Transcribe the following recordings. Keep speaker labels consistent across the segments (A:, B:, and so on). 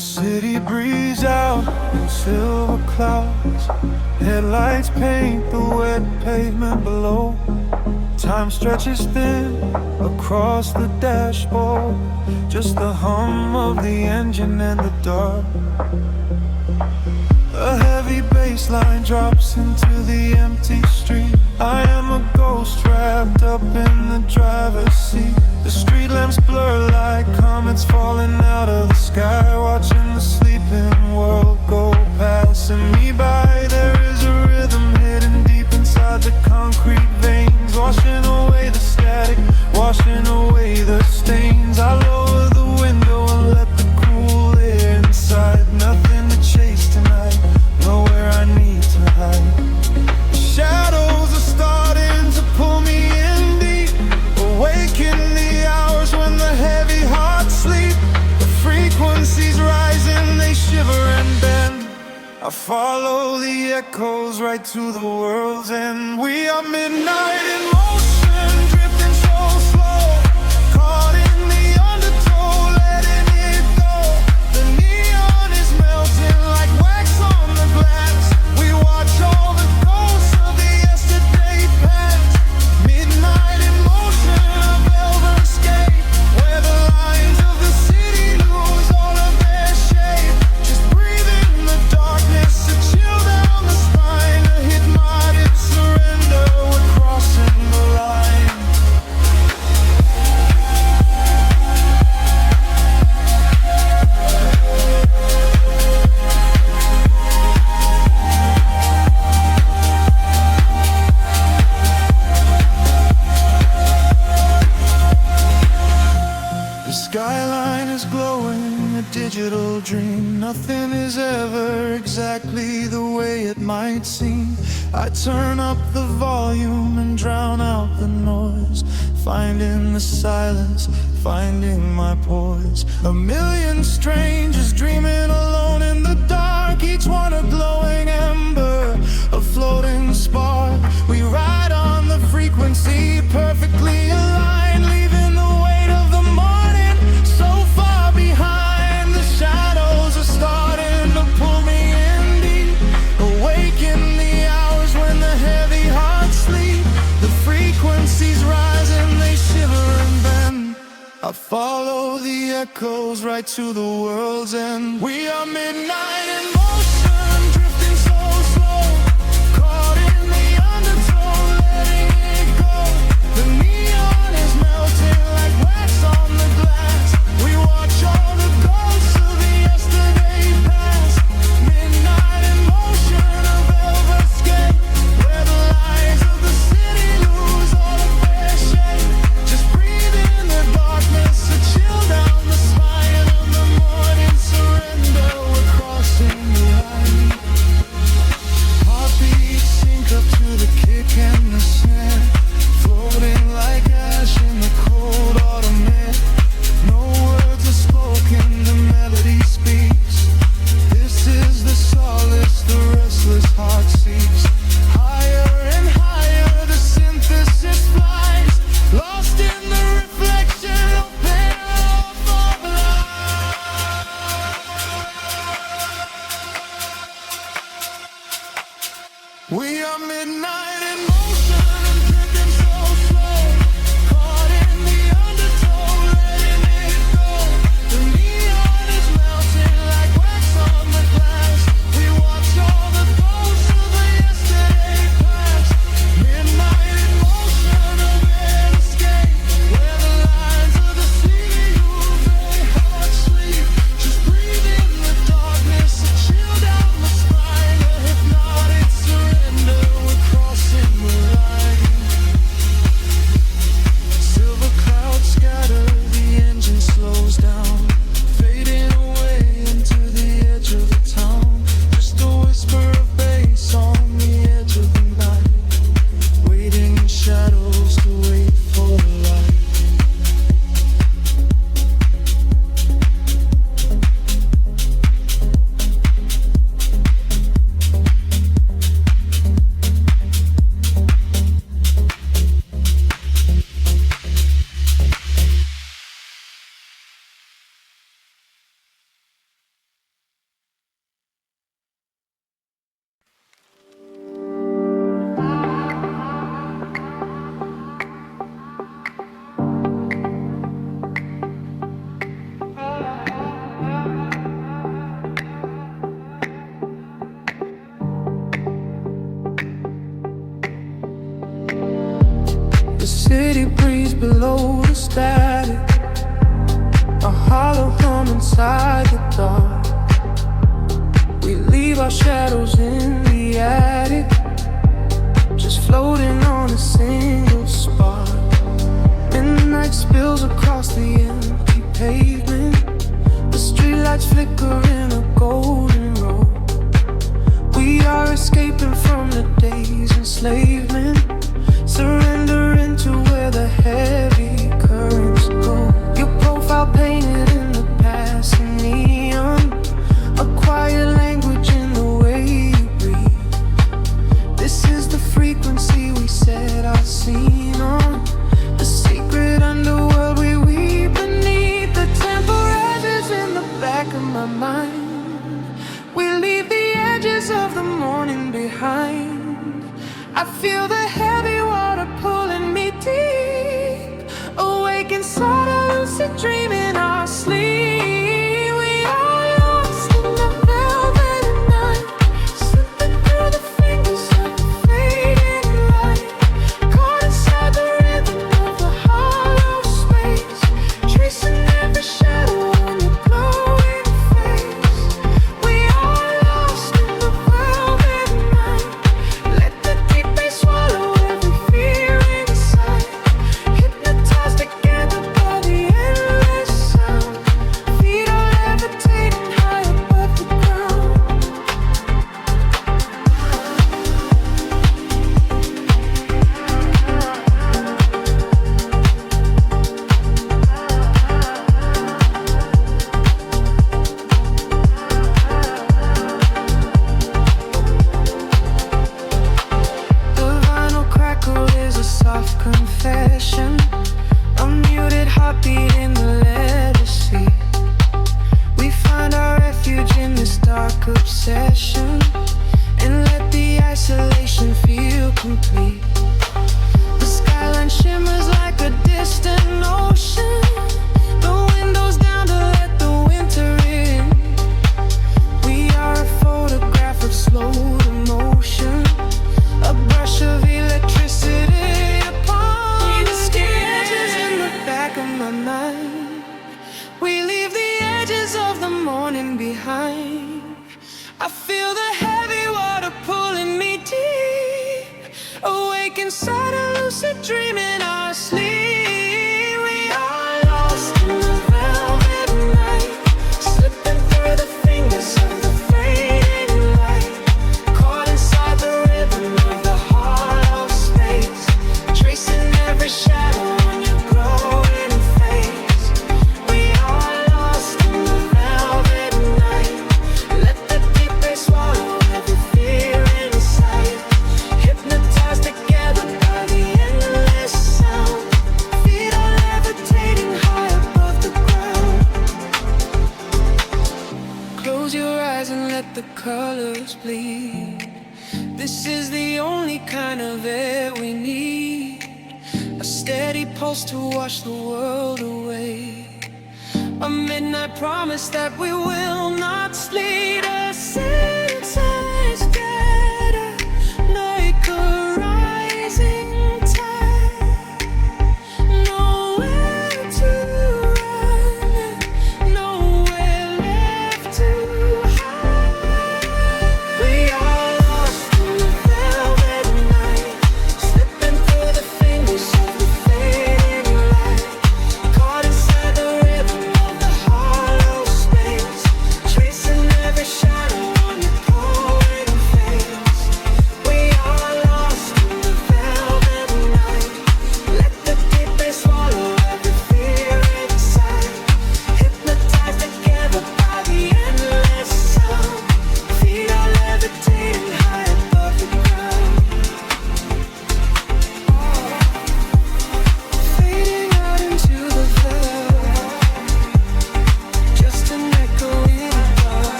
A: city breeze out in silver clouds. Headlights paint the wet pavement below. Time stretches thin across the dashboard. Just the hum of the engine and the dark. A heavy bass line drops into the empty street. I am a ghost wrapped up in the driver's seat. The street lamps blur like comets falling out of the sky, watching the sleeping world go passing me by. There is a rhythm hidden deep inside the concrete veins, washing away the static, washing away the stains. I lower the window and let the cool air inside. Nothing to chase tonight, nowhere I need to hide. Shadows are starting to pull me in deep, awaken the hours when the heavy hearts sleep. The frequencies rising, they shiver and bend. I follow the echoes right to the world's end. We are midnight in motion, drifting so slow, caught in the undertow, letting it go. The neon is melting like wax on the glass. We watch all the ghosts of the yesterday past. Midnight in motion, a velvet escape, where the lines of the city lose all of their shape. Just breathe in the darkness, a chill down the spine, a hypnotic surrender. We're crossing the line. The skyline is glowing, a digital dream. Nothing is ever exactly the way it might seem. I turn up the volume and drown out the noise, finding the silence, finding my poise. A million strangers dreaming alone in the dark, each one a glowing ember, a floating spark. We ride on the frequency, perfectly aligned, leaving the weight of the morning so far behind. The shadows are starting to pull me in deep, awaken the hours when the heavy hearts sleep. The frequencies rise and they shiver and bend. I follow the echoes right to the world's end. We are midnight in motion, drifting so slow, caught in the undertow, letting it go. The neon is melting like wax on the glass. We watch all the ghosts of the yesterday past. Midnight in motion, a velvet escape, where the lines of the city lose all of their shape. Just breathe in the darkness, a chill down the spine of the morning surrender. We're crossing the line. Heartbeats sync up to the kick and the snare, floating like ash in the cold autumn air. No words are spoken, the melody speaks. This is the solace, the restless heart seeks. Higher and higher the synthesis flies, lost in the reflection of pain of light. We are midnight in motion, drifting so slow, caught in the undertow, letting it go. The neon is melting like wax on the glass. We watch all the ghosts of the yesterday past. Midnight in motion, a red escape, where the lines of the city lose their heart sleep. Just breathe in the darkness, a chill down the spine, a hypnotic surrender. city breeze below the static, a hollow hum inside the dark. We leave our shadows in the attic, just floating on a single spark. Midnight spills across the empty pavement, the streetlights flicker in a golden row. We are escaping from the day's enslavement, surrendering to where the heavy currents go. Your profile painted in the passing neon, a quiet language in the way you breathe. This is the frequency we set our scene on, the secret underworld we weave beneath. The temple rises in the back of my mind. We leave the edges of the morning behind. I feel the heavy water pulling me deep, awake inside a lucid dream in our sleep. We are lost in the velvet night, slipping through the fingers of the fading light, caught inside the rhythm of the hollow space, tracing every shadow on your glowing face. We are lost in the velvet night. Let the deep bass swallow every fear inside, hypnotized together by the endless sound. Feet are levitating high above the ground. The vinyl crackle is a soft confession, a muted heartbeat in the leather seat. We find our refuge in this dark obsession, and let the isolation feel complete. The skyline shimmers like a distant ocean, the windows down to let the winter in. We are a photograph of slow emotion, a brush of electricity upon the sketches in the back of my mind. We leave the edges of the morning behind. I feel the heavy water pulling me deep, awake inside a lucid dream in our sleep. We are lost in the velvet night, slipping through the fingers of the fading light, caught inside the rhythm of the hollow space, tracing every shadow on your glowing face. We are lost in the velvet night. Let the deep bass swallow every fear inside, hypnotized together by the endless sound. Feet are levitating high above the ground. Close your eyes and let the colors bleed. This is the only kind of air we need, a steady pulse to wash the world away, a midnight promise that we will not sleep. A sense scatter like a rising tide, nowhere to run, nowhere left to hide. We are lost in the velvet night, slipping through the fingers of the fading light, caught inside the rhythm of the hollow space,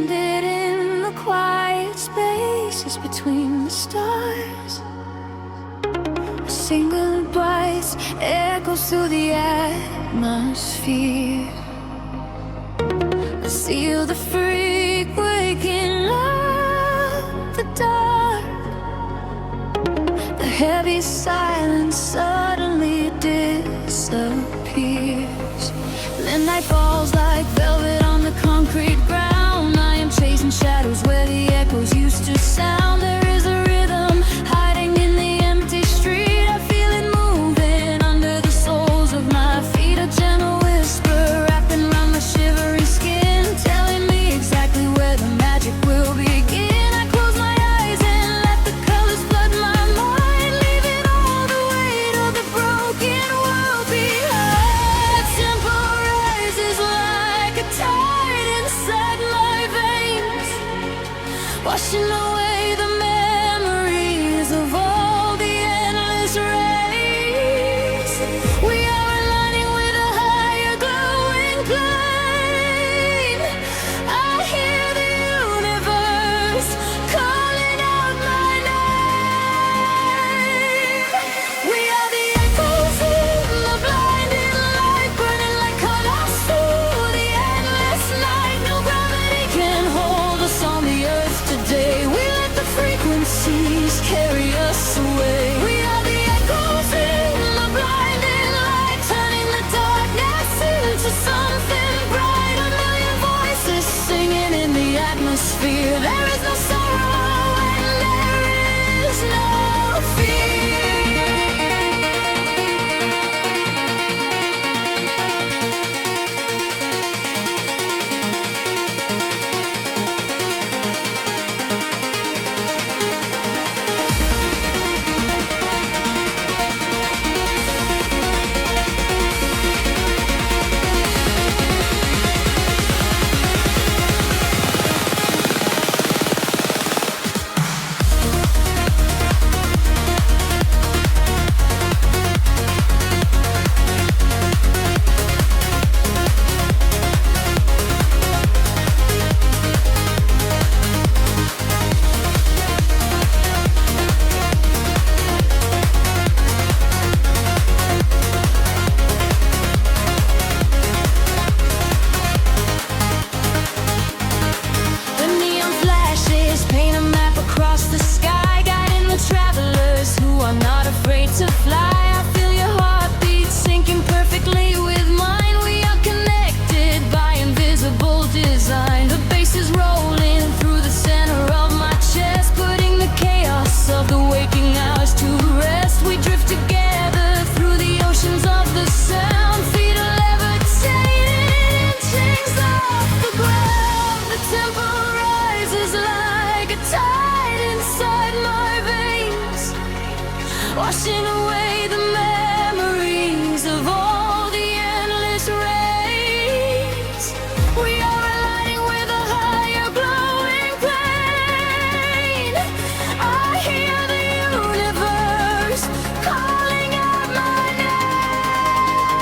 B: stranded in the quiet spaces between the stars. A single voice echoes through the atmosphere. I seal the freak waking up the dark. The heavy silence suddenly disappears. The night falls like velvet on the concrete ground. I am chasing shadows where the echoes used to sound. There is a rhythm hiding in the empty street. I feel it moving under the soles of my feet. A gentle whisper wrapping around my shivering skin, telling me exactly where the magic will begin. I close my eyes and let the colors flood my mind, leaving all the weight of the broken world behind. The tempo rises like a tide inside my veins, washing away the memories of all the endless rays. We are aligning with a higher glowing plane. I hear the universe calling out my name. We are the echoes in the blinding light, burning like colors through the endless night. No gravity can hold us on the earth today. We let the frequencies carry us away. We are the echoes in the blinding light, turning the darkness into something bright. A million voices singing in the atmosphere. There is no sorrow and there is no fear. The neon flashes paint a map across the sky, guiding the travelers who are not afraid to fly. I feel your heartbeat syncing perfectly with mine. We are connected by invisible design. The bass is rolling through the center of my chest, putting the chaos of the waking hours to rest. We drift together through the oceans of the sound, feet are levitating, chains off the ground. The tempo rises like a tide inside my veins, washing away the memories of all the endless rays. We are aligning with a higher glowing plane. I hear the universe calling out my name.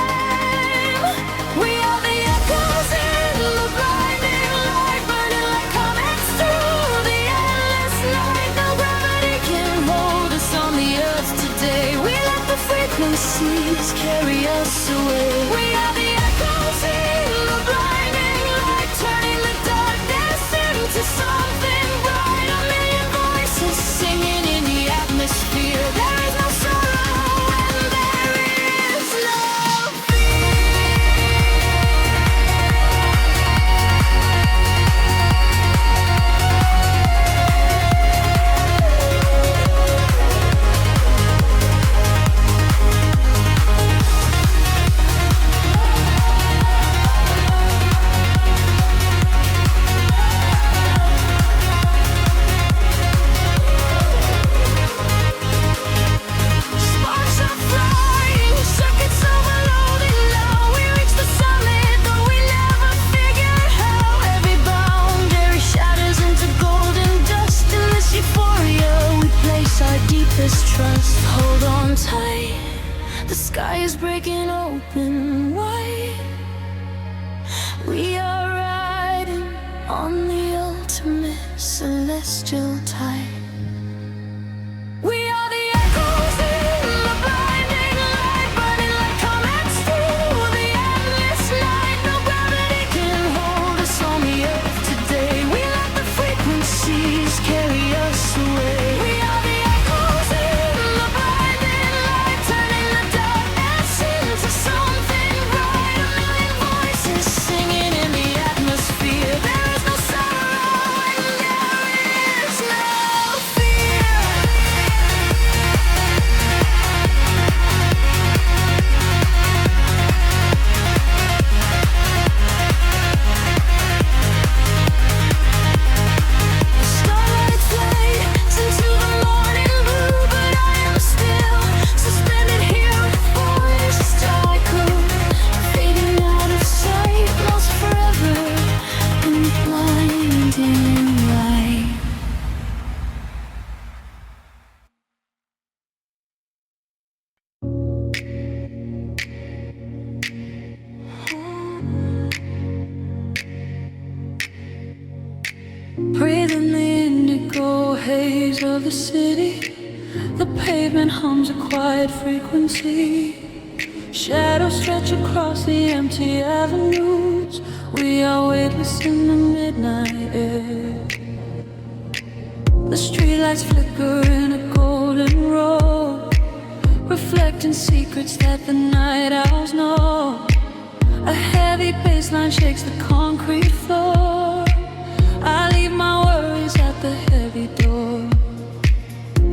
B: We are the echoes in the blinding light, burning like comets through the endless night. No gravity can hold us on the earth today. We let the frequencies carry us away. We are the echoes in the blinding light, turning the darkness into something bright. A million voices singing in the atmosphere. There is no sorrow and there is no breaking open wide. We are riding on the ocean. ultimate celestial type. We are the echoes in the blinding light, burning like comets through the endless night. No gravity can hold us on the earth today. We let the frequencies carry us away. We are the echoes in the blinding light, turning the darkness into something bright. A million voices singing in the atmosphere. There is no sorrow and there is no fear. Starlight fades into the morning blue, but I am still suspended here with voices tycoon, fading out of sight, lost forever in the blinding light. Breathing the indigo haze of the city, the pavement hums a quiet frequency. Shadows stretch across the empty avenues. We are weightless in the midnight air. The streetlights flicker in a golden row, reflecting secrets that the night owls know. A heavy bassline shakes the concrete floor. I leave my worries at the heavy door.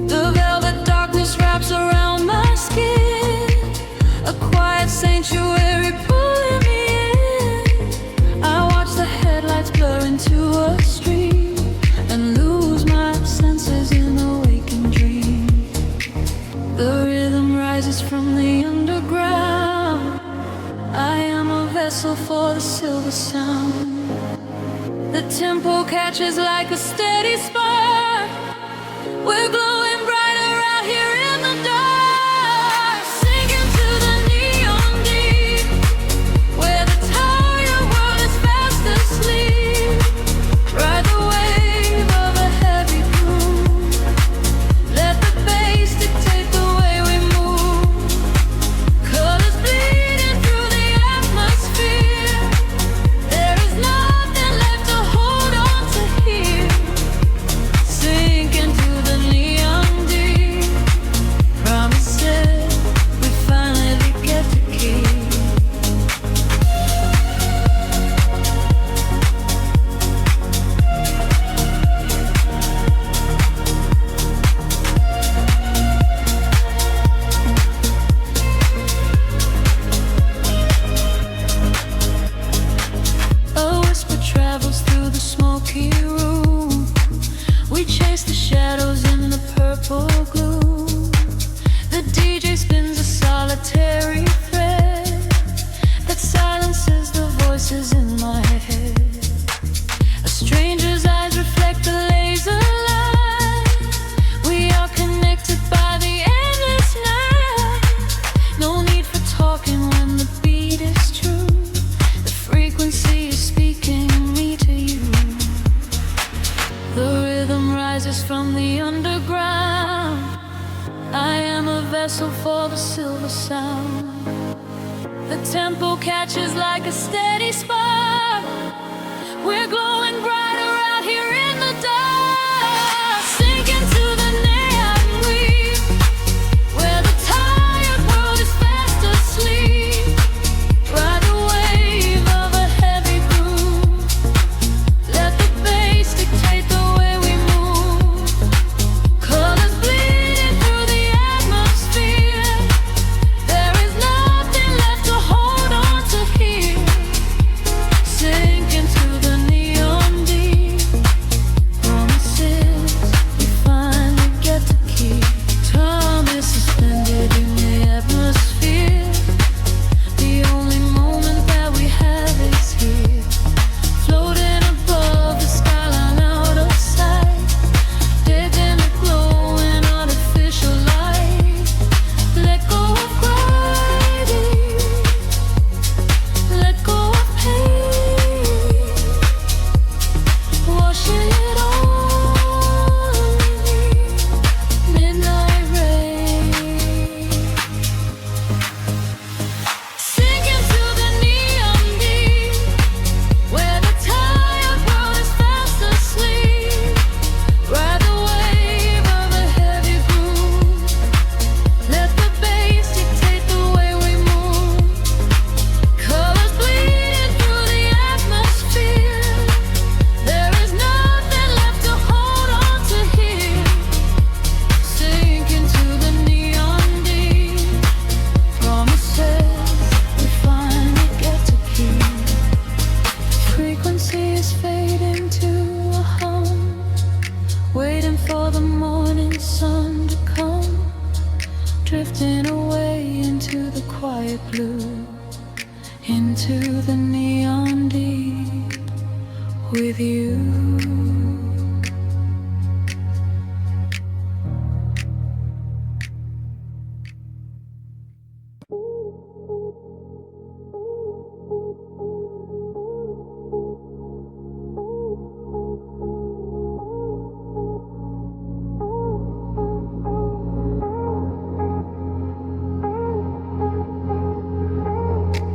B: The velvet darkness wraps around my skin, a quiet sanctuary pulling me in. I watch the headlights blur into a stream and lose my senses in a waking dream. The rhythm rises from the underground. I am a vessel for the silver sound. The tempo catches like a steady spark. We're glowing brighter out here in the dark, sinking to the neon deep, where the tired world is fast asleep. Ride the wave of a heavy groove. Let the bass dictate the way we move. Colors bleeding through the atmosphere. There is nothing left to hold on to here. Sink into the neon deep. Promises we finally get to keep. A whisper travels through the smoky room. We chase the shadows in the purple gloom. The DJ spins a solitary thread that silences the voices in my head. A stranger's eyes reflect the laser light. We are connected by the endless night. No need for talking when the beat is true. The frequency is speaking me to you. The rhythm rises from the underground. I am a vessel for the silver sound. The tempo catches like a steady spark. We're glowing brighter out here in the dark, sinking to the neon weave, where the tired world is fast asleep. Ride the wave of a heavy groove. Let the bass dictate the way we move. Colors bleeding through the atmosphere. There is nothing left to hold on to here. Sink into the neon you.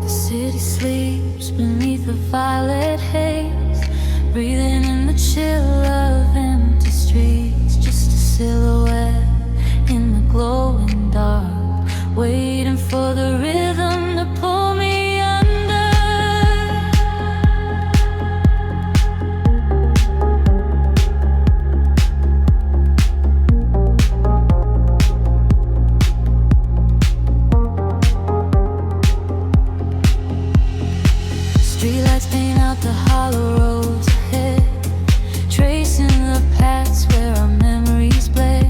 B: The city sleeps beneath the violet haze, breathing in the chill of empty streets. Just a silhouette in the glowing dark, waiting for the rhythm to pull me under. Streetlights paint out the hollow roads ahead, tracing the paths where our memories bled.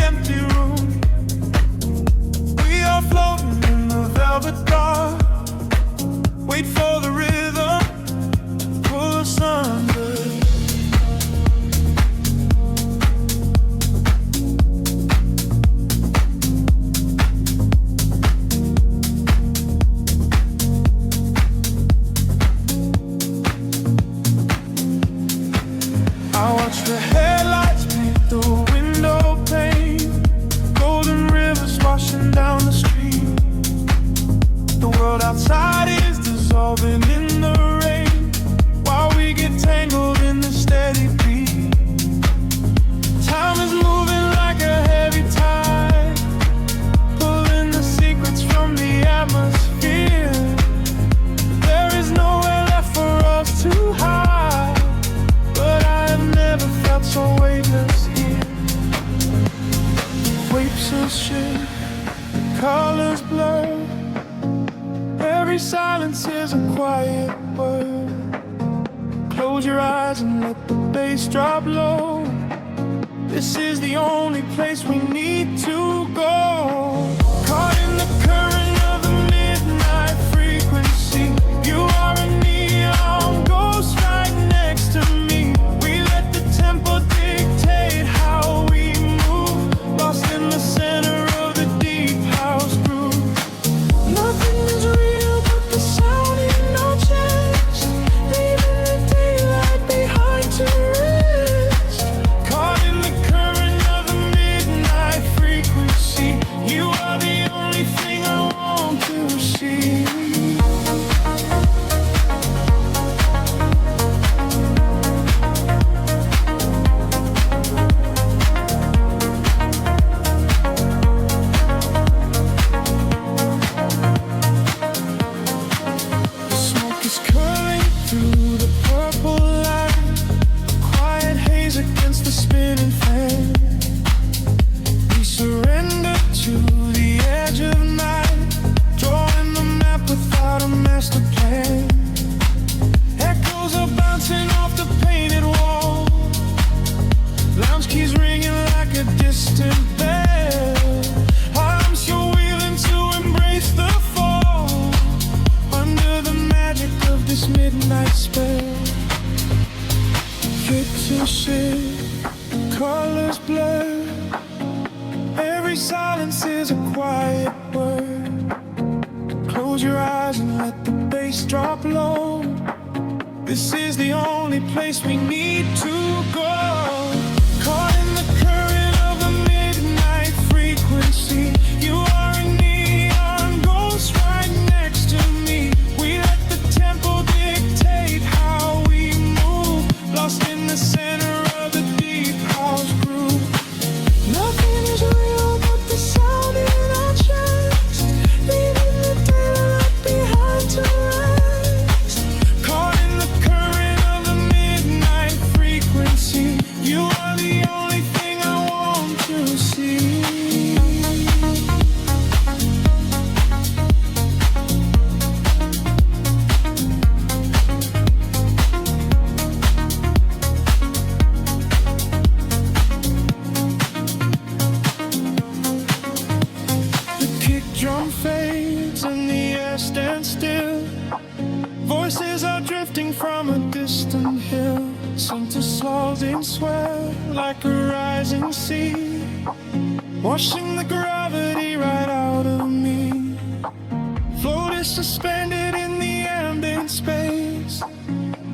A: empty room. We are floating in the velvet dark. Wait for the rhythm, pull us under. I watch the headlights paint the window pane, golden rivers washing down the street. The world outside is dissolving in the rain, while we get tangled in the steady beat. Time is moving like a heavy tide, pulling the secrets from the atmosphere. There is nowhere left for us to hide, but I have never felt so weightless here. Waves of shit, colors blur. Every silence is a quiet word. Close your eyes and let the bass drop low. This is the only place we need to go. Caught in the current of the midnight frequency. You are a neon ghost right next to me. We let the tempo dictate how we move, lost in the center of the deep house groove. Nothing is real but the sound in our chest, leaving the daylight behind to rest. Caught in the current of the midnight frequency. You are the only thing I want to see. The smoke is curling through the purple light, quiet haze against the spinning fan. We surrender to the edge of night, drawing the map without a master plan. Echoes are bouncing off the painted wall, lounge keys ringing like a distant bell. Arms you're wheeling to embrace the fall, under the magic of this midnight spell. Picture shift, colors blur. Every silence is a quiet word. Close your eyes and let the bass drop low. This is the only place we need to go. Caught in the current of the midnight frequency. You are a neon ghost right next to me. We let the tempo dictate how we move, lost in the center of the deep house groove. Nothing is real but the sound in our chest, leaving the daylight behind to rest. Caught in the current of the midnight frequency. You are the only thing I want to see. The kick drum fades and the air stands still. Voices are drifting from a distant hill, sink to sliding swell like a rising sea, washing the gravity right out of me. Float is suspended in the ambient space,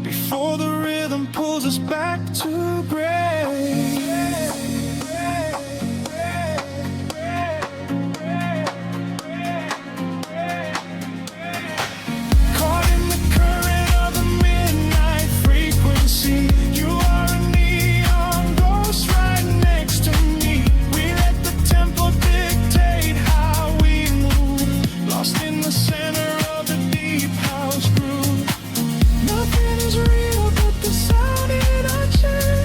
A: before the rhythm pulls us back to grace. Caught in the current of the midnight frequency. You are a neon ghost right next to me. We let the tempo dictate how we move, lost in the center of the deep house groove. Nothing is real but the sound in our chest.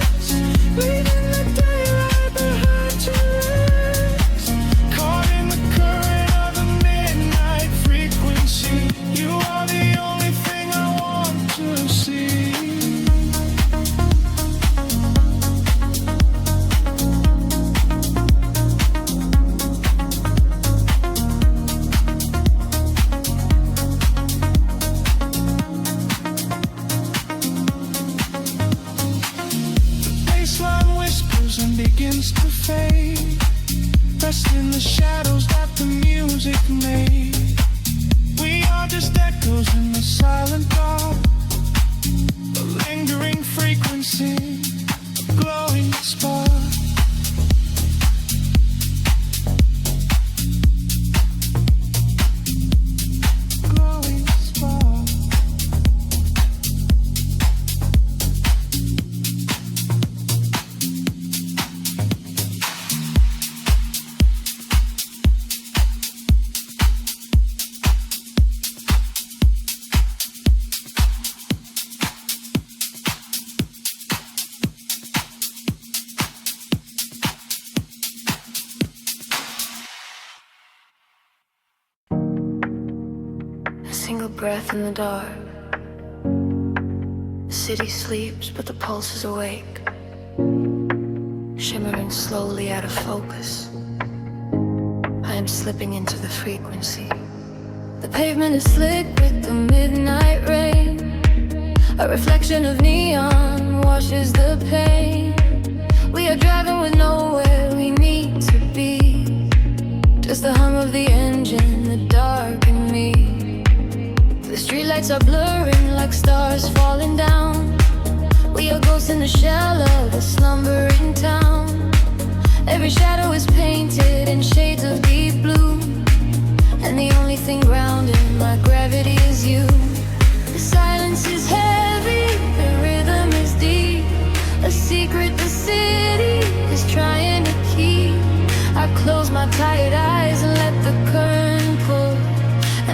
A: begins to fade. Rest in the shadows that the music made. We are just echoes in the silent dark, a lingering frequency, a glowing spark. Glowing spark.
B: A single breath in the dark. The city sleeps, but the pulse is awake, shimmering slowly out of focus. I am slipping into the frequency. The pavement is slick with the midnight rain. A reflection of neon washes the pain. We are driving with nowhere we need to be. Just the hum of the engine, the dark and me. The streetlights are blurring like stars falling down. We are ghosts in the shell of a slumbering town. Every shadow is painted in shades of deep blue, and the only thing grounding my gravity is you. The silence is heavy, the rhythm is deep, a secret the city is trying to keep. I close my tired eyes and let the current pull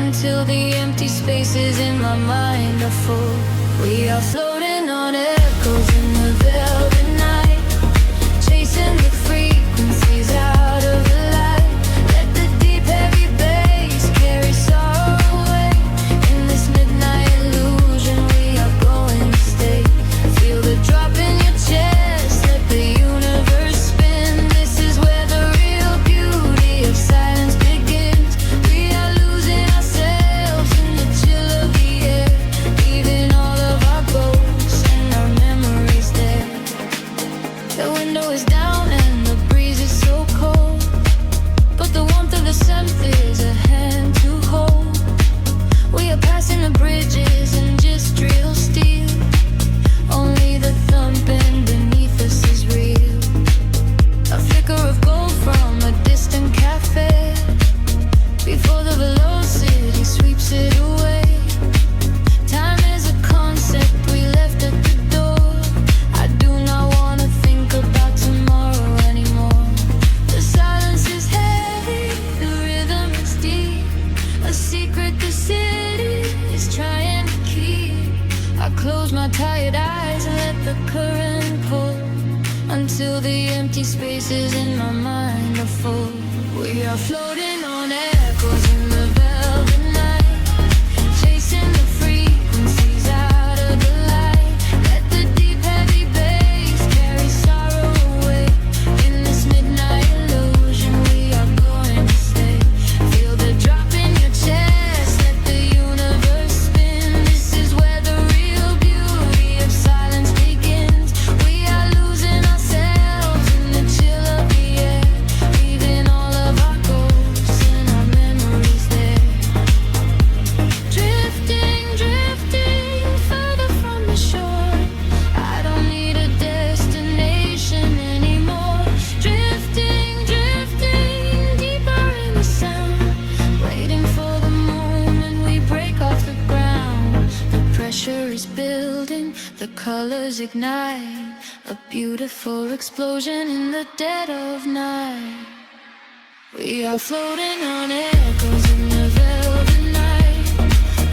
B: until the empty spaces in my mind are full. We are floating on echoes in the velvet night, chasing the frequencies out of the light. Let the deep heavy bass carry sorrow away. In this midnight illusion we are going to stay. Feel the drop in your chest, let the universe spin. This is where the real beauty of silence begins. We are losing ourselves in the chill of the air, leaving all of our ghosts and our memories there. The window is down and the breeze is so cold, but the warmth of the scent is a hand to hold. We are passing the bridges and just real steel. Only the thumping beneath us is real. A flicker of gold from a distant cafe before the velocity sweeps it away. Time is a concept we left at the door. I do not want to think about tomorrow anymore. The silence is heavy, the rhythm is deep, a secret the city is trying to keep. I close my tired eyes and let the current pull until the empty spaces in my mind are full. We are floating on echoes in the velvet night, chasing the frequencies out of the light. Let the deep heavy bass carry sorrow away. In this midnight illusion we are going to stay. Feel the drop in your chest, let the universe spin. This is where the real beauty of silence begins. We are losing ourselves in the chill of the air, leaving all of our ghosts and our memories there. Drifting, drifting further from the shore. I don't need a destination anymore. Drifting, drifting deeper in the sound, waiting for the moment we break off the ground. The pressure is building, the colors ignite, a beautiful explosion in the dead of night. We are floating on echoes in the velvet night,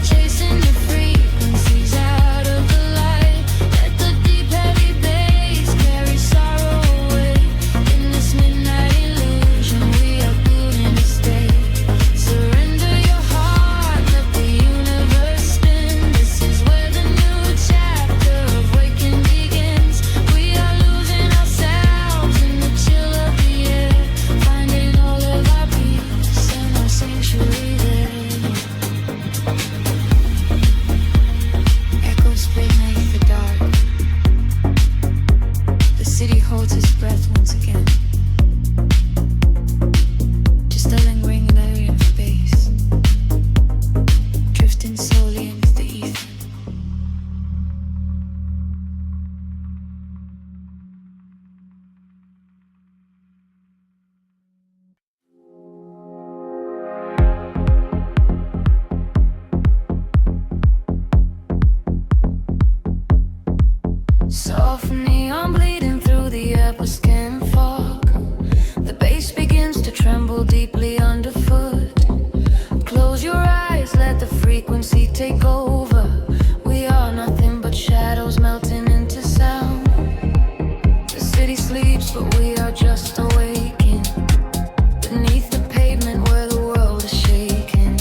B: chasing the frequencies out of the light. Let the deep heavy bass carry sorrow away. In this midnight illusion we are going to stay. Surrender your heart, let the universe spin. This is where the new chapter of waking begins. We are losing ourselves in the chill of the air, finding all of our peace and our sanctuary. pull deeply underfoot. Close your eyes, let the frequency take over. We are nothing but shadows melting into sound. The city sleeps, but we are just awaking beneath the pavement where the world is shaking.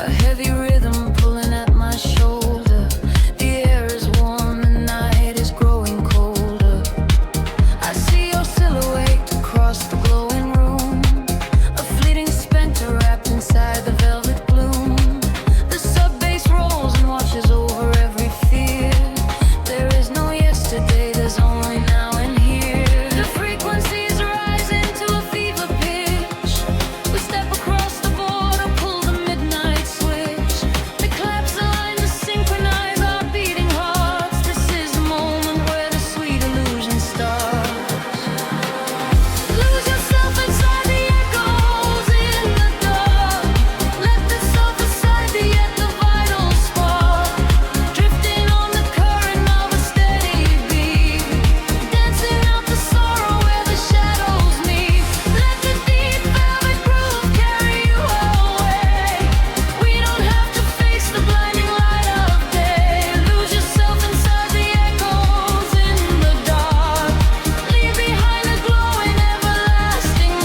B: A heavy rhythm pulling at my shoulder. The air is warm, the night is growing colder. I see your silhouette across the glowing room, a fleeting specter wrapped inside the velvet gloom. The sub bass rolls and washes over every fear. There is no yesterday, there's only now and here. The frequencies rise into a fever pitch. We step across the border, pull the midnight switch. The claps align to synchronize our beating hearts. This is the moment where the sweet illusion starts. Lose yourself inside the echoes in the dark. Let the surface side be at the vital spark. Drifting on the current of a steady beat. Dancing out the sorrow where the shadows meet. Let the deep velvet groove carry you away. We don't have to face the blinding light of day. Lose yourself inside the echoes in the dark. Leave behind a glowing everlasting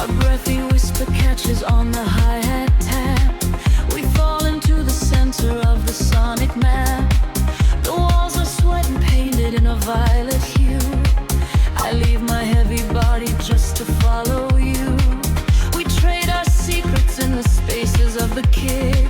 B: A breathy whisper catches on the hi-hat tap. We fall into the center of the sonic map. The walls are sweat and painted in a violet hue. I leave my heavy body just to follow you. We trade our secrets in the spaces of the kick.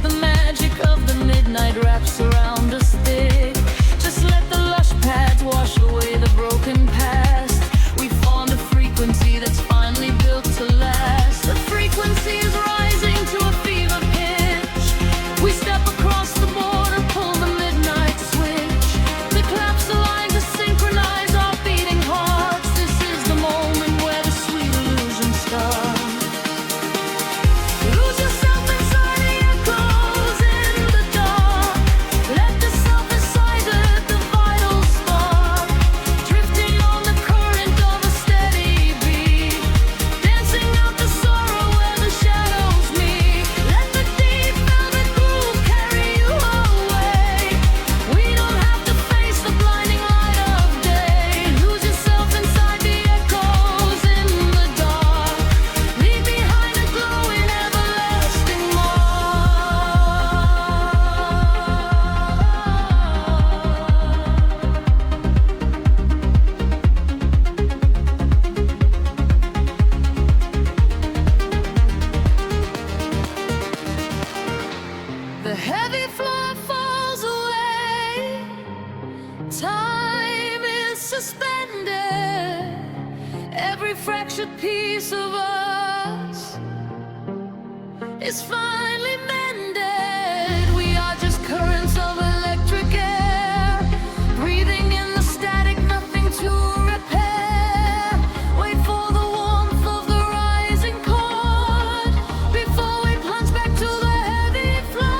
B: The magic of the midnight wraps around us thick. Just let the lush pads wash away the broken past. We found a frequency that's finally built to last. The frequency is rising to a fever pitch. We step across the border, pull the midnight switch. The claps align to synchronize our beating hearts. This is the moment where the sweet illusion starts. Lose yourself inside the echoes in the dark. Let the surface side at the vital spark. Drifting on the current of a steady beat. Dancing out the sorrow where the shadows meet. Let the deep velvet groove carry you away. We don't have to face the blinding light of day. Lose yourself inside the echoes in the dark. Leave behind a glowing everlasting mark. The heavy floor falls away. Time is suspended. Every fractured piece of us is finally mended. We are just currents of electric air, breathing in the static, nothing to repair. Wait for the warmth of the rising chord before we plunge back to the heavy floor.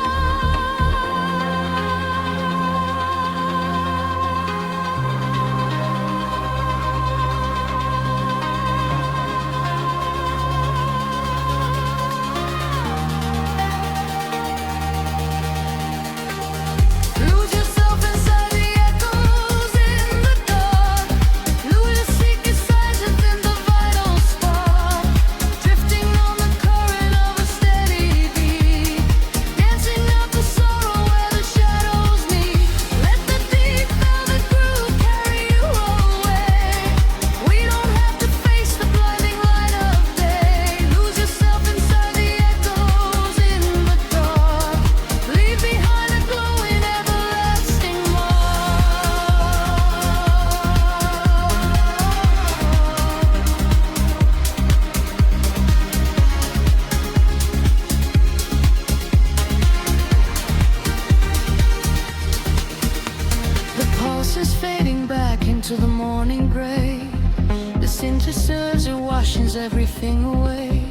B: tinted serves, it washes everything away.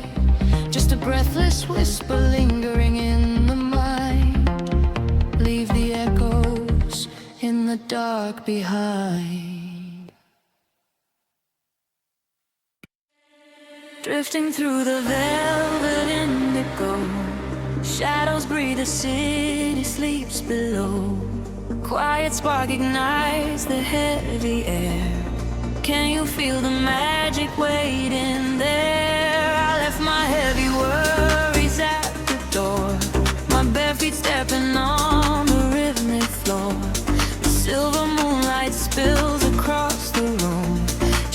B: Just a breathless whisper lingering in the mind. Leave the echoes in the dark behind. Drifting through the velvet indigo, shadows breathe, the city sleeps below. Quiet spark ignites the heavy air. Can you feel the magic waiting there? I left my heavy worries at the door, my bare feet stepping on the rhythmic floor. The silver moonlight spills across the room,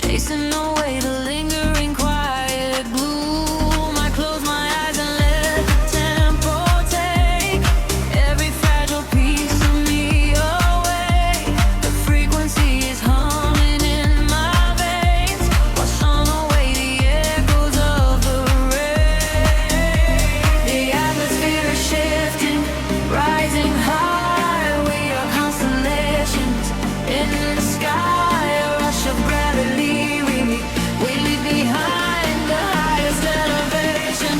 B: chasing away the lingering quiet gloom. I close my eyes and let the tempo take every fragile piece of me away. The frequency is humming in my veins, washing away the echoes of the rain. The atmosphere is shifting, rising high. We are constellations in the sky, a rush of gravity. We leave behind the highest elevation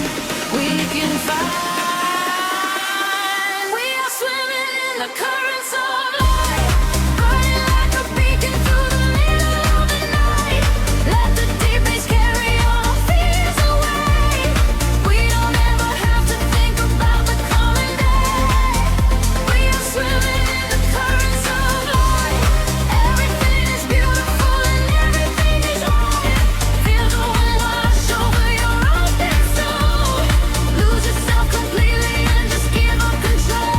B: we can find. We are swimming in the currents of light, burning like a beacon through the middle of the night. Let the deep bass carry all fears away. We don't ever have to think about the coming day. We are swimming in the currents of light. Everything is beautiful and everything is right. Feel the wind wash over your open soul. Lose yourself completely and just give up control.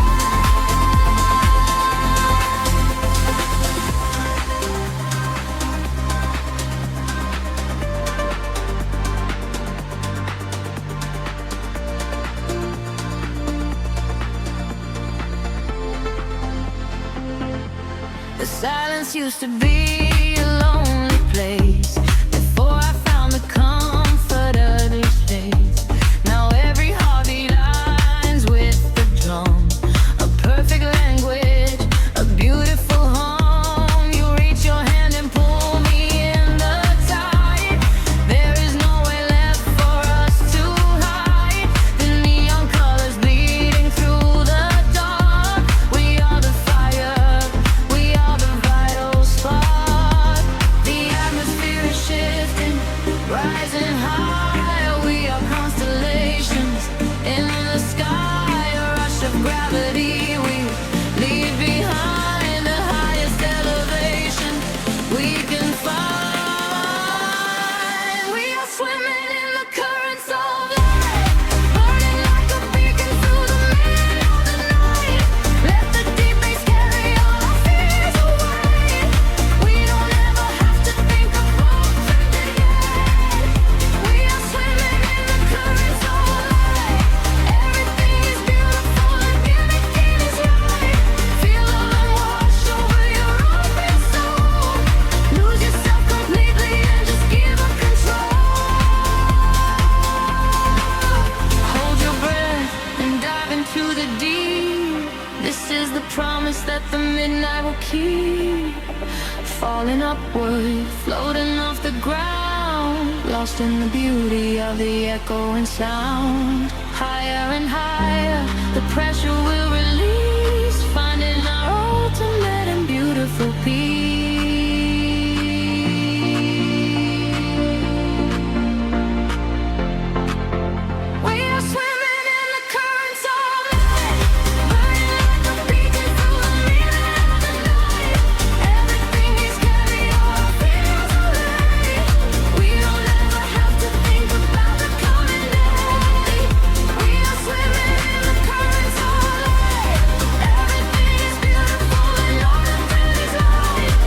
B: The silence used to be a lonely place before I found the comfort of this space. Now every heartbeat lines with the drum, a perfect language, a beautiful home. You reach your hand and pull me in the tide. There is nowhere left for us to hide. The neon colors bleeding through the dark. We are the fire, we are the vital spark. The atmosphere is shifting, rising high. We are constellations in the sky, a rush of gravity. We leave behind the highest elevation we can find. We are swimming in the currents of light, burning like a beacon through the middle of the night. Let the deep bass carry all our fears away. We don't ever have to think about the end. We are swimming in the currents of light. Everything is beautiful and everything is right. Feel love and wash over your open soul. Lose yourself completely and just give up control. Hold your breath and dive into the deep. This is the promise that the midnight will keep. Falling upward, floating off the ground, lost in the beauty of the echoing sound. Higher and higher, the pressure will release, finding our ultimate and beautiful peace. We are swimming in the currents of light, burning like a beacon through the middle of the night. Everything is carried all our fears away. We don't ever have to think about the coming day. We are swimming in the currents of light. Everything is beautiful and all that is right.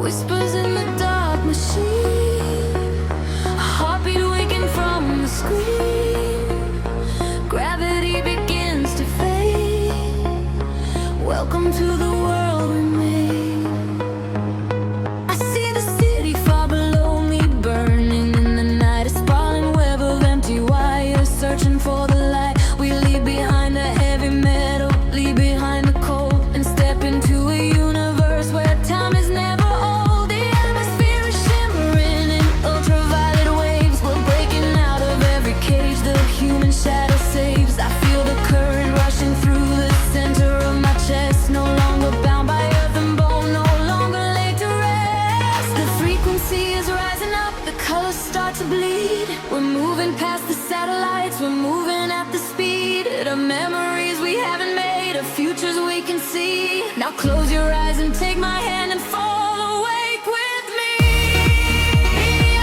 B: whispers in the dark machine, a heartbeat waking from the screen. Gravity begins to fade. Welcome to the world we made. I see the city far below me, burning in the night, a sprawling web of empty wires, searching for the light. We leave behind the heavy metal, leave behind the cold, and step into a universe where time is never old. The atmosphere is shimmering in ultraviolet waves. We're breaking out of every cage the human shadow saves. I feel the current rushing through the center of my chest. No longer bound by earth and bone, no longer laid to rest. The frequency is rising up, the colors start to bleed. We're moving past the satellites, we're moving at the speed of memories we haven't made, of futures we can see. Now close your eyes and take my hand and fall awake with me.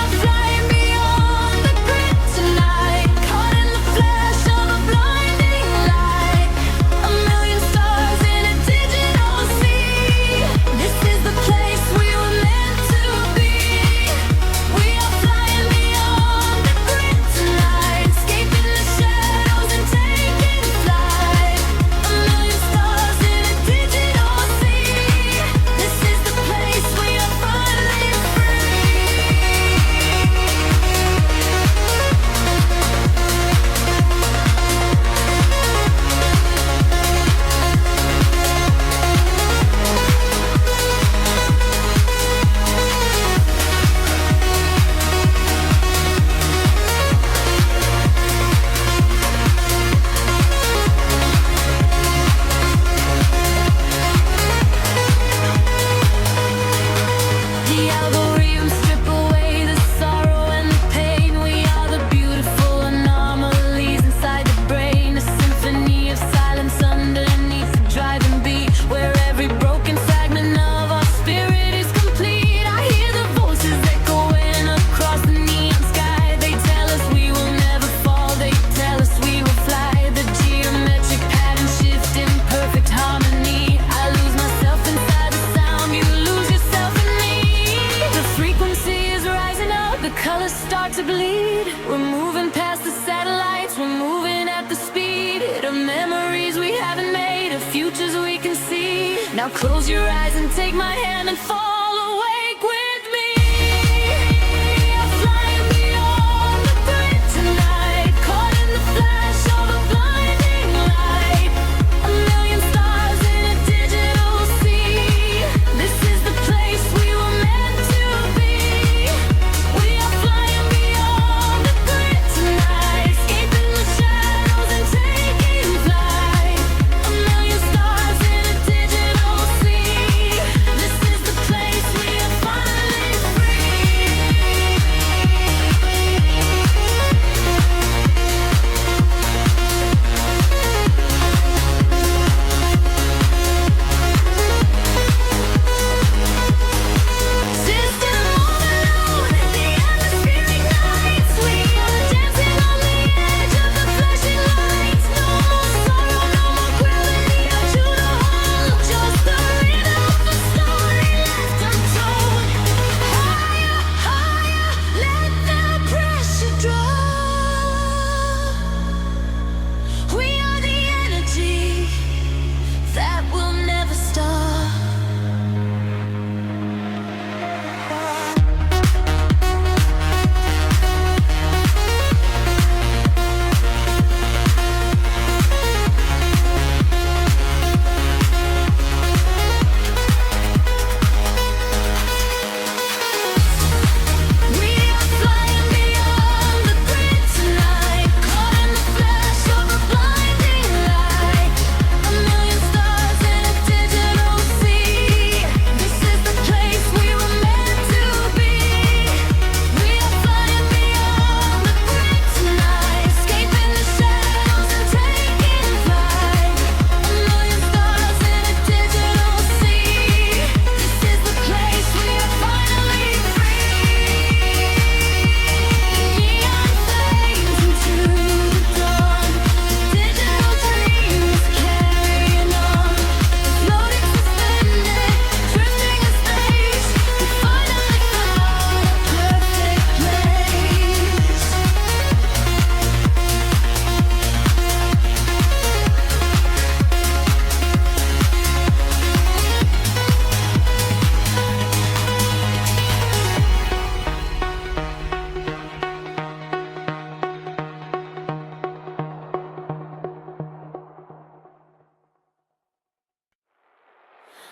B: I'm flying beyond the grid tonight, caught in the flash of a blinding light. A million stars in a digital sea. This is the place we were meant to be. We are flying beyond the grid tonight, escaping the shadows and taking flight. A million stars in a digital sea. This is the place we are finally free. The algorithms strip away the sorrow and the pain. We are the beautiful anomalies inside the brain, a symphony of silence underneath the driving beat, where every broken fragment of our spirit is complete. I hear the voices echoing across the neon sky. They tell us we will never fall, they tell us we will fly. The geometric pattern shift in perfect harmony. I lose myself inside the sound, you lose yourself in me. The frequency is rising up, the colors start to bleed. We're moving past the satellites, we're moving at the speed of memories we haven't made, of futures we can see. Now close your eyes and take my hand and fall awake with me. I'm flying beyond the grid tonight, caught in the flash of a blinding light. A million stars in a digital sea. This is the place we were meant to be. We are flying beyond the grid tonight, escaping the shadows and taking flight. A million stars in a digital sea. This is the place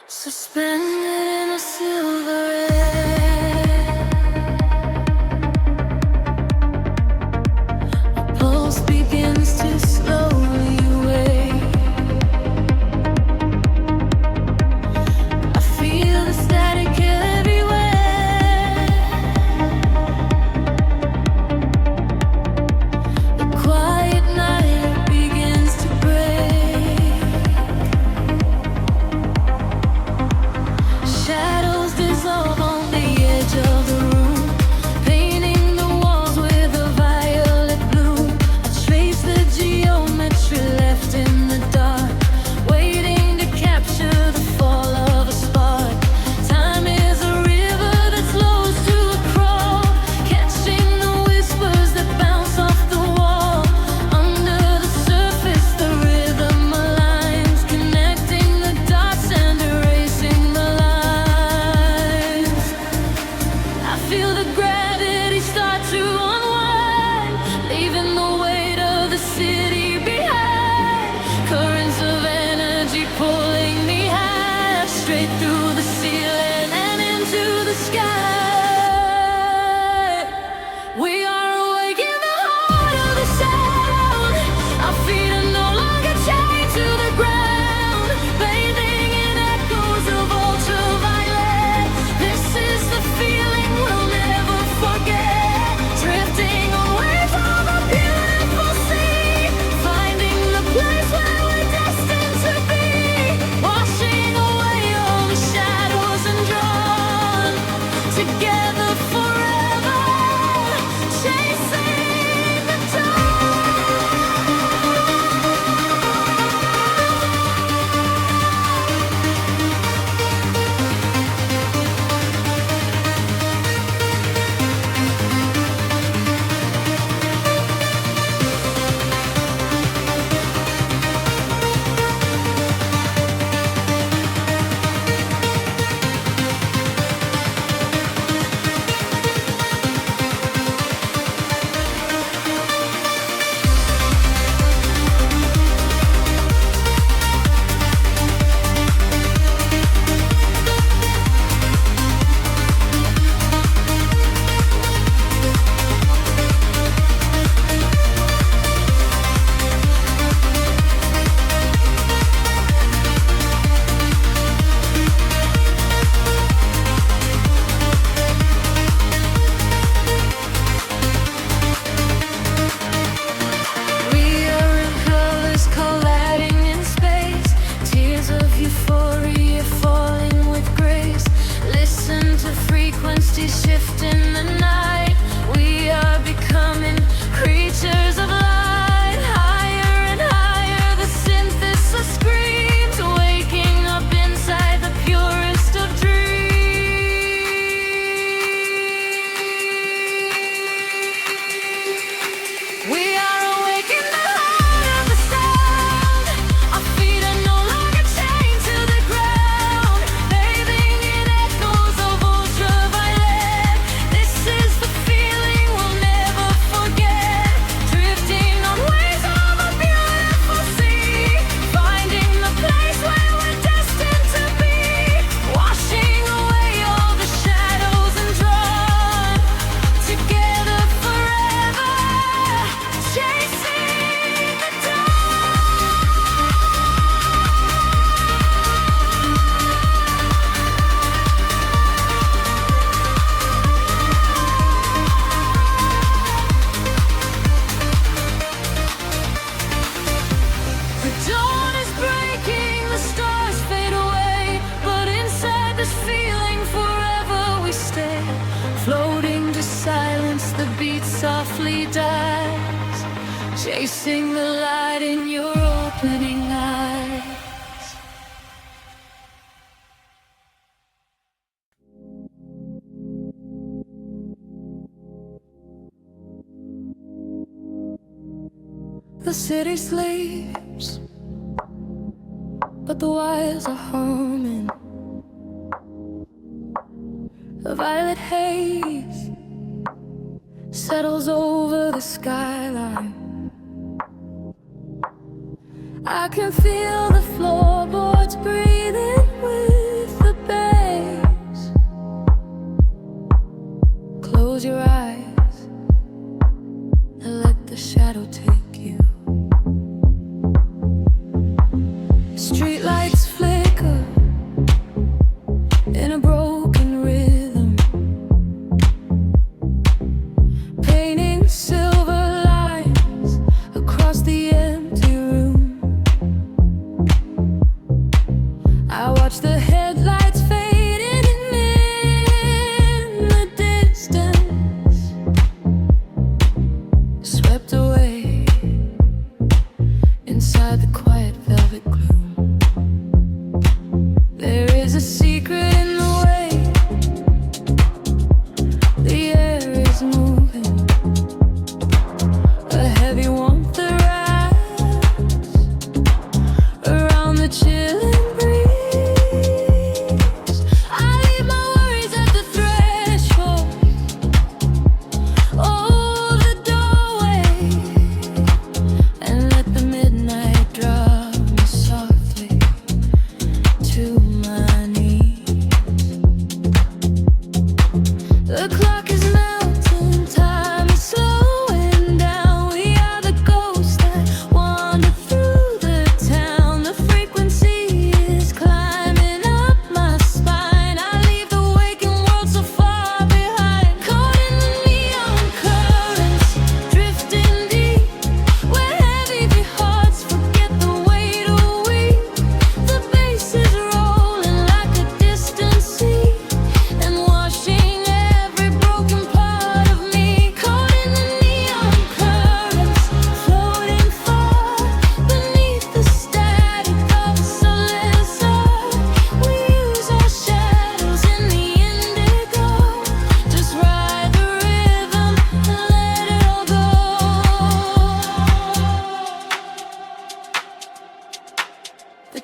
B: suspended in a silver air. My pulse begins to slowly wake. I feel the static everywhere. The quiet night begins to break. Shadows dissolve on the edge of the room, painting the walls with a violet bloom. I trace the geometry left in the dark, waiting to capture the fall of a spark. Time is a river that flows to a crawl, catching the whispers that bounce off the wall. Under the surface, the rhythm aligns, connecting the dots and erasing the lines. I feel the gravity start to unwind, leaving the weight of the city behind. Currents of energy pulling me high, straight through the ceiling and into the sky. We are awake in the heart of the sound. Our feet are no longer chained to the ground, bathing in echoes of ultraviolet. This is the feeling we'll never forget. Drifting on waves of a beautiful sea, finding the place where we're destined to be. Washing away all the shadows and drawn together forever, chasing the We are in colors colliding in space, tears of euphoria falling with grace. Listen to frequencies shift in the night. We are becoming creatures of light. Higher and higher, the synthesis screams, waking up inside the purest of dreams. We are awake in the heart of the sound. Our feet are no longer chained to the ground, bathing in echoes of ultraviolet. This is the feeling we'll never forget. Drifting on waves of a beautiful sea, finding the place where we're destined to be. Washing away all the shadows and drawn together forever, chasing the dawn. The dawn is breaking, the stars fade away, but inside this feeling forever we stay. Floating to silence, the beat softly dies, chasing the light in your opening eyes. The city sleeps, but the wires are humming. A violet haze settles over the skyline. I can feel the floorboards breathing with I watch the headlights fading in the distance, swept away inside the quiet velvet gloom. There is a secret in the way the air is moving, a heavy warmth that wraps around the chilling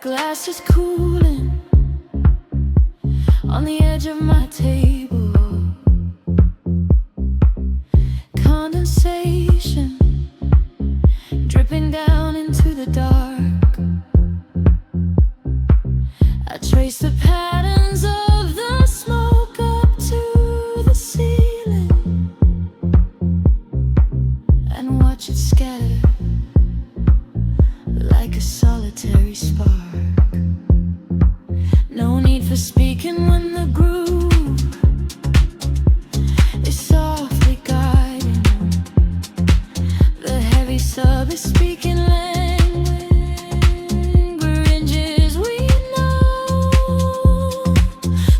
B: glass is cooling on the edge of my table. Condensation dripping down into the dark. I trace the patterns of the smoke up to the ceiling and watch it scatter like a solitary spark. No need for speaking when the groove is softly guiding. The heavy sub is speaking languages we know.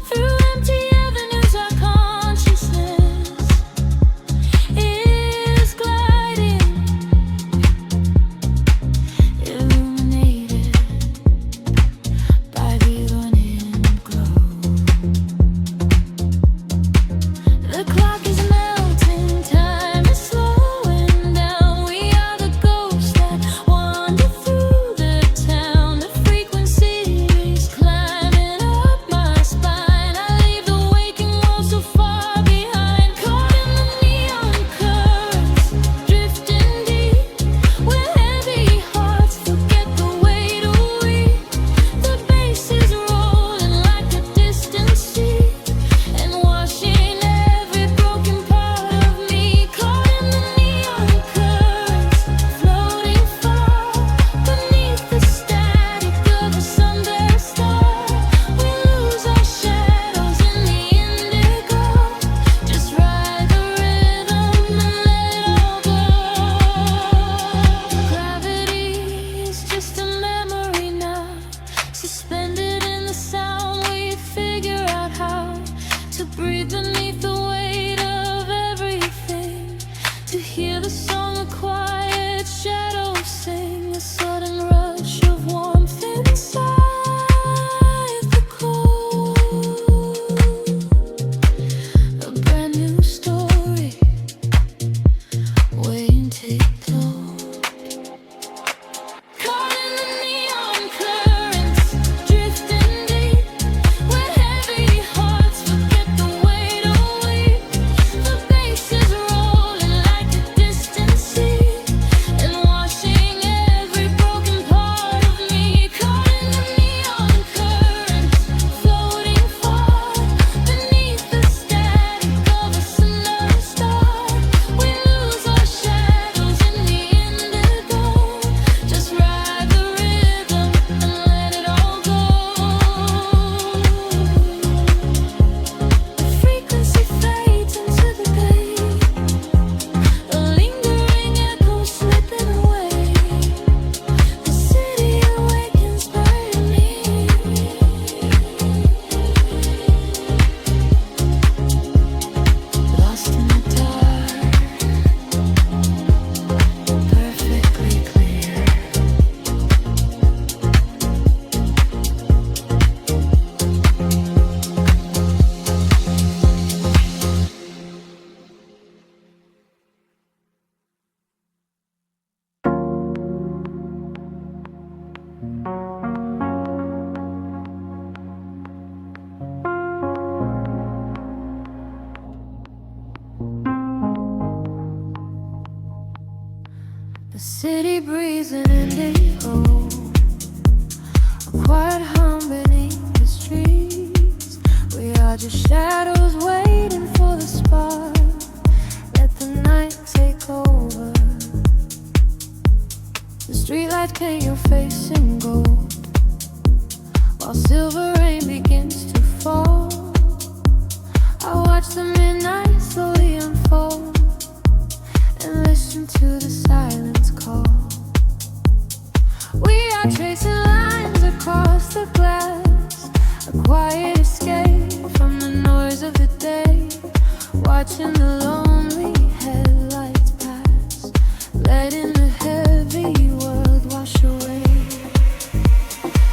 B: Through empty avenues our consciousness is gliding, illuminated by the unending glow. The clock is melting, time is slowing down. We are the ghosts that wander through the town. The frequency is climbing up my spine. I leave the waking world so far behind, caught in the neon currents, drifting deep, where heavy hearts forget the weight of we. The bass is rolling like a distant sea and washing every broken part of me. Caught in the neon currents, floating far beneath the static of a Sunday star. We lose our shadows in the indigo. Just ride the rhythm and let it all go. Gravity is just a memory now, suspended in the sound. We figure out how to breathe beneath the weight of everything, to hear the song of quiet shadows sing, a sudden rush of warmth inside the cold. A brand new story waiting to be told. Caught in the neon currents, drifting deep, where heavy hearts forget the weight of The city breathes an indigo, a quiet hum beneath the streets. We are just shadows waiting for the spark. Let the night take over. The streetlights paint your face in gold, while silver rain begins to fall. I watch the midnight slowly unfold and listen to the silence call. We are tracing lines across the glass, a quiet escape from the noise of the day, watching the lonely headlights pass, letting the heavy world wash away.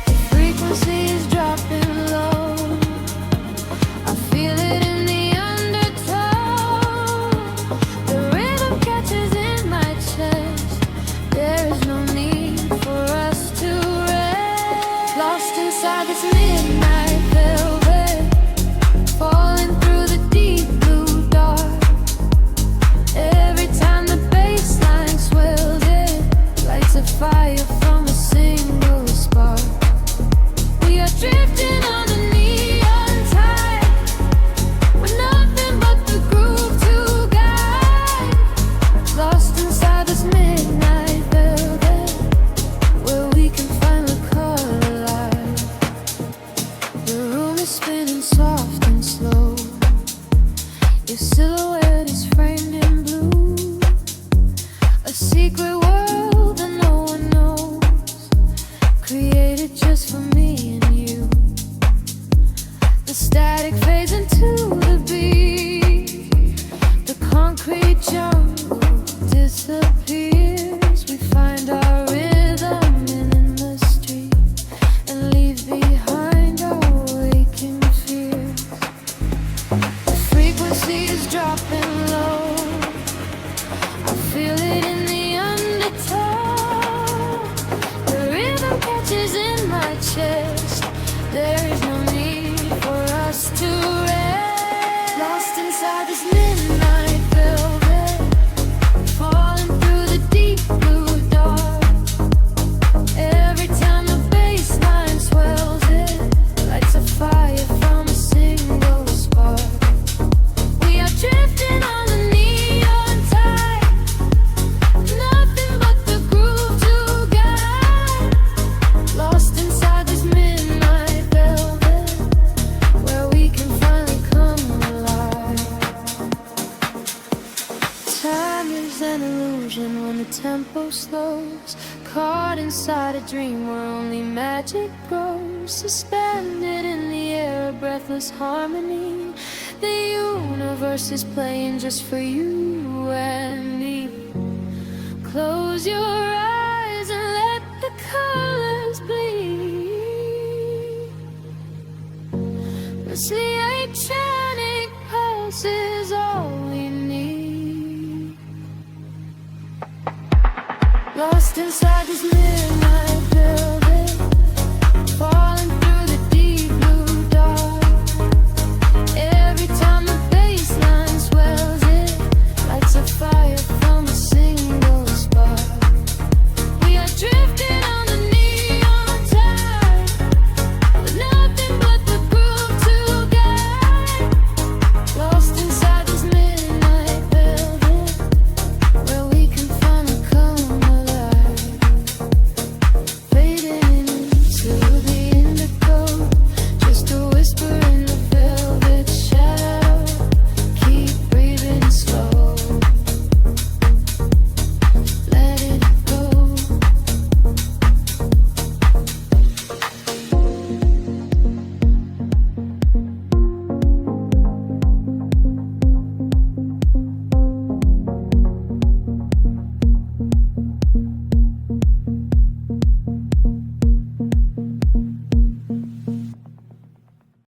B: The frequency is dropping low, I feel it in the undertow. The rhythm catches in my chest, there is no need for us to rest. Lost inside this midnight velvet, falling through the deep blue dark. Every time the bass line swells, it lights a fire from a single spark. We are drifting on the neon tide, with nothing but the groove to guide. Lost inside this midnight velvet, where we can finally collide. The room is spinning soft and slow, your silhouette is framed in blue, a secret world that no one knows, created just for me and you. The static fades into the beat, the concrete jungle disappears. We find our rhythm in the street and leave behind our waking fears. The frequency is dropping low, I feel it in the undertow. The rhythm catches in my chest, there is no need for us to rest. Lost inside this midnight velvet, falling through the deep blue dark. Every time the bass line swells, it lights a fire from a single spark. We are drifting on the neon tide, nothing but the groove to guide. Lost inside this midnight velvet, where we can finally come alive. Time is an illusion when the tempo slows, caught inside a dream where only magic grows. Suspended in the air, a breathless harmony. The universe is playing just for you and me. Close your eyes and let the colors bleed. This electronic pulse is all we need. Lost inside this mirror.